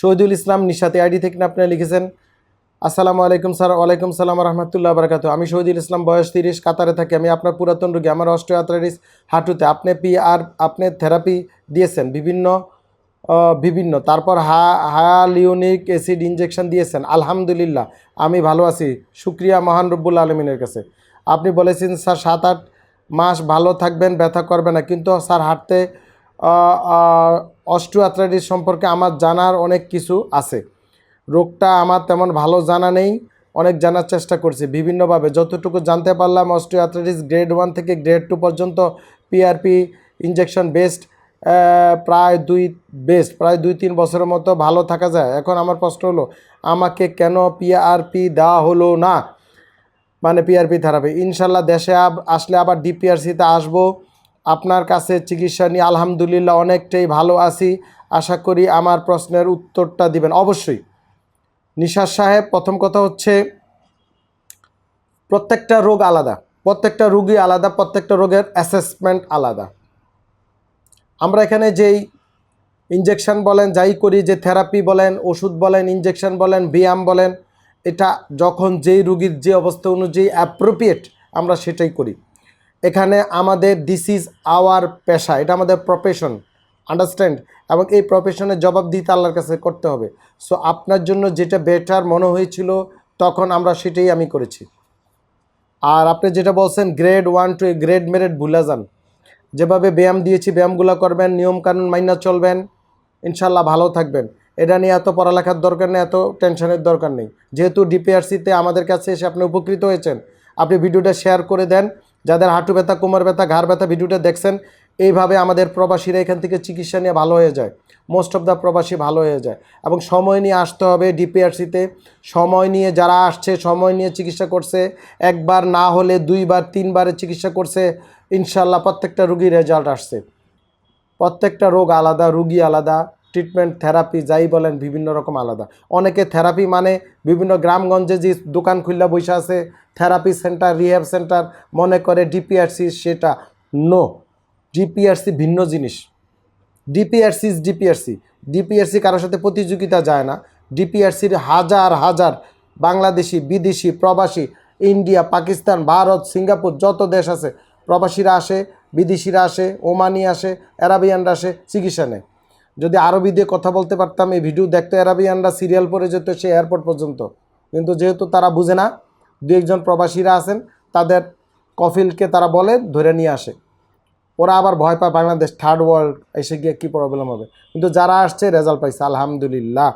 Shahidul Islam নিশাতে ID থেকে আপনারা লিখেছেন, আসসালামু আলাইকুম স্যার। ওয়ালাইকুম সালাম রহমতুল্লাহ বারাকাতু। আমি শহীদুল ইসলাম, বয়স 30, কাতারে থাকি। আমি আপনার পুরাতন রোগী। আমার অস্টিওআর্থ্রাইটিস হাঁটুতে। আপনি থেরাপি দিয়েছেন বিভিন্ন তারপর হায়ালুরোনিক অ্যাসিড ইনজেকশন দিয়েছেন। আলহামদুলিল্লাহ আমি ভালো আছি, শুক্রিয়া মহান রব্বুল আলমিনের কাছে। আপনি বলেছেন স্যার 7-8 মাস ভালো থাকবেন, ব্যথা করবে না। কিন্তু স্যার হাঁটতে অস্টিওআর্থ্রাইটিস সম্পর্কে আমার জানার অনেক কিছু আছে। রোগটা আমার তেমন ভালো জানা নেই, অনেক জানার চেষ্টা করছি বিভিন্নভাবে। যতটুকু জানতে পারলাম, অস্টিওআর্থ্রাইটিস গ্রেড 1 থেকে গ্রেড 2 পর্যন্ত পিআরপি ইনজেকশন প্রায় 2-3 বছরের মতো ভালো থাকা যায়। এখন আমার প্রশ্ন হলো, আমাকে কেন পিআরপি দেওয়া হলো না, মানে পিআরপি থেরাপি? ইনশাল্লাহ দেশে আসলে আবার ডিপিআরসিতে আসবো, আপনার কাছে চিকিৎসা নিয়ে আলহামদুলিল্লাহ অনেকটাই ভালো আছি। আশা করি আমার প্রশ্নের উত্তরটা দিবেন অবশ্যই। নিশার সাহেব, প্রথম কথা হচ্ছে প্রত্যেকটা রোগ আলাদা, প্রত্যেকটা রোগী আলাদা, প্রত্যেকটা রোগের অ্যাসেসমেন্ট আলাদা। আমরা এখানে যেই ইনজেকশন বলেন, যাই করি, যে থেরাপি বলেন, ওষুধ বলেন, ইনজেকশন বলেন, ব্যায়াম বলেন, এটা যখন যেই রোগীর যে অবস্থা অনুযায়ী অ্যাপ্রোপ্রিয়েট আমরা সেটাই করি। এখানে আমাদের দিস ইজ আওয়ার পেশা, এটা আমাদের প্রফেশন, আন্ডারস্ট্যান্ড? এবং এই প্রফেশনের জবাবদিহিতা আল্লাহর কাছে করতে হবে। সো আপনার জন্য যেটা বেটার মনে হয়েছিল তখন আমরা সেটাই আমি করেছি। আর আপনি যেটা বলছেন গ্রেড 1 টু গ্রেড মেরেট ভুলে যান। যেভাবে ব্যায়াম দিয়েছি ব্যায়ামগুলো করবেন, নিয়মকানুন মাইনা চলবেন, ইনশাল্লাহ ভালো থাকবেন। এটা নিয়ে এত পড়ালেখার দরকার নেই, এত টেনশনের দরকার নেই। যেহেতু ডিপিআরসিতে আমাদের কাছে এসে আপনি উপকৃত হয়েছেন, আপনি ভিডিওটা শেয়ার করে দেন। যাদের হাঁটু ব্যথা, কোমর ব্যথা, ঘাড় ব্যথা ভিডিওটা দেখছেন, এইভাবে আমাদের প্রবাসীরা এখান থেকে চিকিৎসা নিয়ে ভালো হয়ে যায়। মোস্ট অফ দ্য প্রবাসী ভালো হয়ে যায়। এবং সময় নিয়ে আসতে হবে ডিপিআরসিতে। সময় নিয়ে যারা আসছে, সময় নিয়ে চিকিৎসা করছে, একবার না হলে 2বার 3বারের চিকিৎসা করছে, ইনশাল্লাহ প্রত্যেকটা রুগীর রেজাল্ট আসছে। প্রত্যেকটা রোগ আলাদা, রুগী আলাদা, ট্রিটমেন্ট থেরাপি যাই বলেন বিভিন্ন রকম আলাদা। অনেকে থেরাপি মানে বিভিন্ন গ্রামগঞ্জে যে দোকান খুললা বসে আছে থেরাপি সেন্টার, রিহ্যাব সেন্টার মনে করে ডিপিআরসি, সেটা নো। ডিপিআরসি ভিন্ন জিনিস। DPRC is DPRC. ডিপিআরসি কারোর সাথে প্রতিযোগিতা যায় না। ডিপিআরসির হাজার হাজার বাংলাদেশি, বিদেশি, প্রবাসী, ইন্ডিয়া, পাকিস্তান, ভারত, সিঙ্গাপুর, যত দেশ আছে প্রবাসীরা আসে, বিদেশিরা আসে, ওমানি আসে, অ্যারাবিয়ানরা আসে, চিকিৎসা নেয়। যদি আরবি দিয়ে কথা বলতে পারতাম, এই ভিডিও দেখতো অ্যারাবিয়ানরা, সিরিয়াল পরে যেত সে এয়ারপোর্ট পর্যন্ত। কিন্তু যেহেতু তারা বুঝে না, 2-1 প্রবাসীরা আছেন, তাদের কফিলকে তারা বলে ধরে নিয়ে আসে। ওরা আবার ভয় পায় বাংলাদেশ থার্ড ওয়ার্ল্ড, এসে গিয়ে কী প্রবলেম হবে। কিন্তু যারা আসছে রেজাল্ট পাইছে আলহামদুলিল্লাহ।